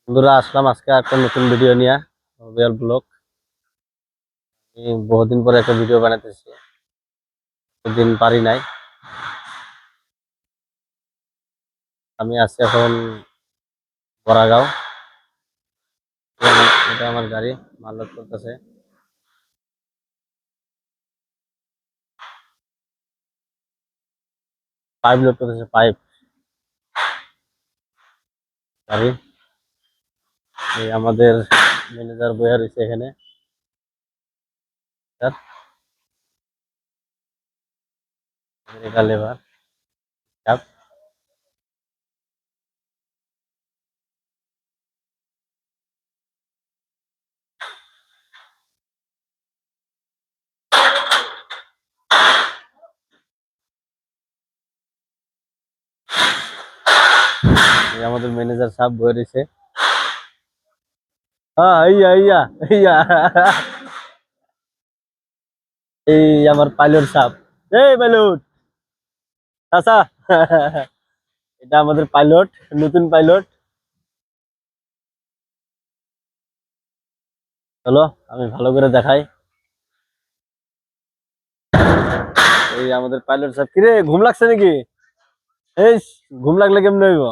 বন্ধুরা আসলাম আজকে একটা নতুন ভিডিও নিয়ে রিয়েল ব্লগ। বহুদিন পরে একটা ভিডিও বানাতেছি, দিন পারি নাই। আমি আছি এখন বড়াগাঁও। এটা আমার গাড়ি মাল লোড করতেছে। পাইপ লোড করতেছে, পাইপ গাড়ি। এই আমাদের ম্যানেজার বইয়া রয়েছে এখানে। স্যার, এটা লেবার চাপ। এই আমাদের ম্যানেজার সাহেব বইয়া রয়েছে। হ্যাঁ, ইয়া ইয়া ইয়া এই আমার পাইলট সাহেব। এই পাইলট চাচা এটা আমাদের পাইলট, নতুন পাইলট। চলো আমি ভালো করে দেখাই। এই আমাদের পাইলট সাহেব। কিরে ঘুম লাগছে নাকি? এই ঘুম লাগলে কেমনে হইব?